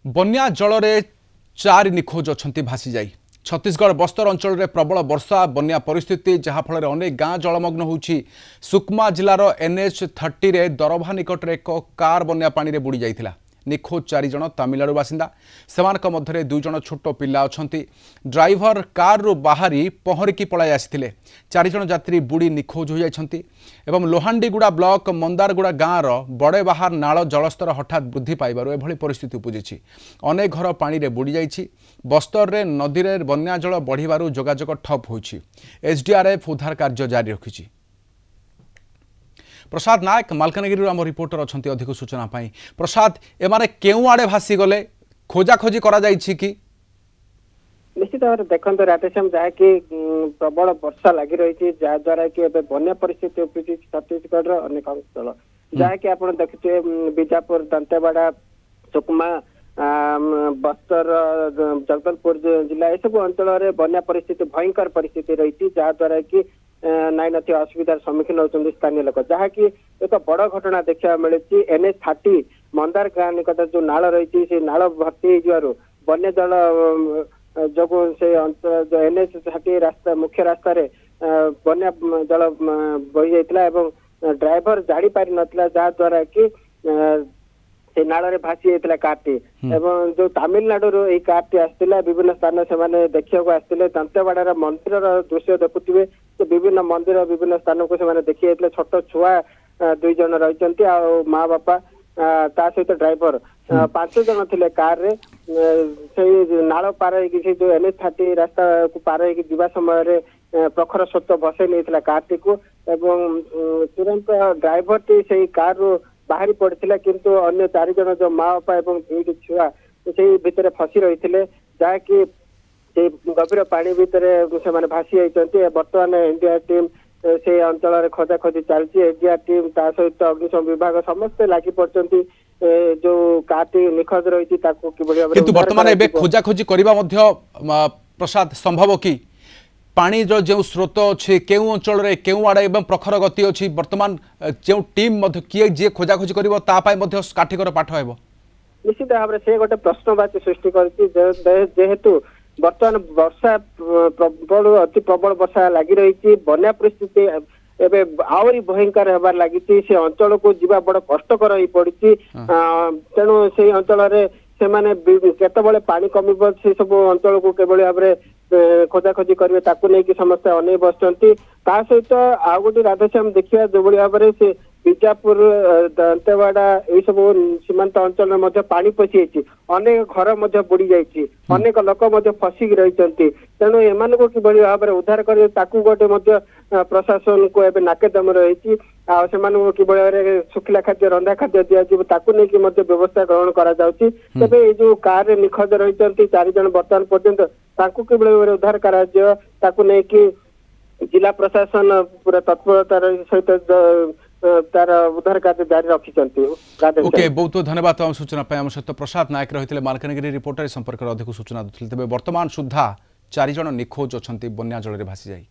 बन्या जल रे 4 निखोज अच्छा भासी जाई। छत्तीसगढ़ बस्तर अंचल में प्रबल वर्षा बन्या परिस्थिति जहाँफल अनेक गाँ जलमग्न होउछि। सुकमा जिलार NH30 रे दरभा निकट में एक कार बन्या पानी रे बुड़ी जाइथिला। निखोज 4 जन तमिलनाडु बासिंदा सेमानक मध्यरे 2 जन छोट पिला अछंती। ड्राइवर कार रो बाहरी पहरिकी पलाई आसिथिले। 4 जन यात्री बुड़ी निखोज हो जाइछंती एवं लोहांडीगुड़ा ब्लॉक मंदारगुड़ा गाँव बड़े बाहार नाल जलस्तर हठात वृद्धि पाइबारु एभली परिस्थिति उपजिछि। अनेक घर पानी रे बुड़ी जाइछि। बस्तर रे नदी रे बन्या जल बढ़िबारु जोगाजोग ठप होइछि। SDRF उद्धार कार्य जारी रखिछि। प्रसाद नायक मालकानगिरी आम रिपोर्टर अच्छा अधिक सूचना पाई। प्रसाद एमाने केउ आड़े भासी गले खोजाखोजी करा जाइछि कि निश्चित भाव देखते राधेश्याम जहाँकि प्रबल वर्षा लगी रही जहाद्वारा कि बन्या परिस्थिति उपजी छत्तीसगढ़ अनेक अंचल जहाँकि आप देखुए बीजापुर दंतेवाड़ा सुकमा बस्तर जगदलपुर जिला ये सब अंचल बन्या परिस्थिति भयंकर परिस्थिति रही जहाद्वारा कि नाई नथी असुविधार सम्मुखीन होती स्थानीय लोक जहाँकि एक बड़ घटना देखा मिली NH30 मंदार गाँ निकट जो नाल रही से नाल भर्ती हो बन्या जल जो से अंचल जो NH30 रास्ता मुख्य रास्ता रे बन्या जल बही जाइतिला ड्राइवर जानी पारि नथिला जहाद्वारा कि से नाल रे भासी जाइतिला कारटी एवं जो तमिलनाडु ये कारटी आसला विभिन्न स्थान से देखा आसते दंतेवाड़ार मंदिर दृश्य देखुवे तो विभिन्न मंदिर विभिन्न स्थान को से देखी जाइतिले। छोट छुआ 2 जन रही माँ बापा ता सहित ड्राइवर 5 जन थे कार रे से नाल पार हो जो NH30 रास्ता को पार हो समय प्रखर स्रोत भसई नहीं कारटी को एवं तुरंत ड्राइवर टी से कार रू बाहरी पड़ता किंतु अन्य 4 जन जो माँ बापा और 2 छुआ से भितर फसी रही थे जहाँकि गभीर पानी भितर से भासी जाती। बर्तमान इंडिया टीम से अंचल खोजाखोजी चलती। एसडीआर टीम ता सहित अग्निशम विभाग समस्ते लगी पड़ती जो कारटी निखोज रही किंतु वर्तमान एबे खोजाखोजी करबा मध्य प्रसाद संभव कि पानी जो स्रोत अच्छे केउ अंचल रे केउ आड़े एवं प्रखर गति अच्छी वर्तमान जो टीम मध्य किए जे खोजाखोजी करिवो ता पाई मध्य काठिकर पाठ हेबो। निश्चित भाव से गोटे प्रश्नवाची सृष्टि करछि जेहेतु वर्तमान वर्षा प्रबल अति प्रबल वर्षा लगी रही बन्या परिस्थिति एबे आवरी भयंकर होबार लगी से अंचल को जीवा बड़ कष्टकर हो पड़ी तेणु से अंचल से माने केतबले पानी कमिब से सब अंचल को केवल भाव खोजाखोजी करेंगे ताकू नहीं कि समस्या अनेक बसती ता सहित आउ गोटे राधेश्याम देखिए जो भाव से बीजापुर दंतेवाड़ा ये सब सीमांत अंचल में पानी पशि जाइए अनेक घर बुड़ी जाइए अनेक लोक फसिक रही तेणु एम को कि भाव में उद्धार कर गोटे प्रशासन को एवं नाकेदम रही कि भाव में शुखला खाद्य रंधा खाद्य दिज्व व्यवस्था ग्रहण कर तेज ये जो कार निखोज रही 4 जन बर्तमान पर्यंत कि उद्धार कर जिला प्रशासन पूरा तत्परतार सहित तार उद्धार कार्य जारी रखिछंती। ओके बहुत धन्यवाद आम सूचना आम सहित प्रसाद नायक रही मालकानगिरी रिपोर्टर संपर्क अधिक सूचना देते। वर्तमान सुधा 4 जन निखोज अच्छा बन्या जल भासी जाए।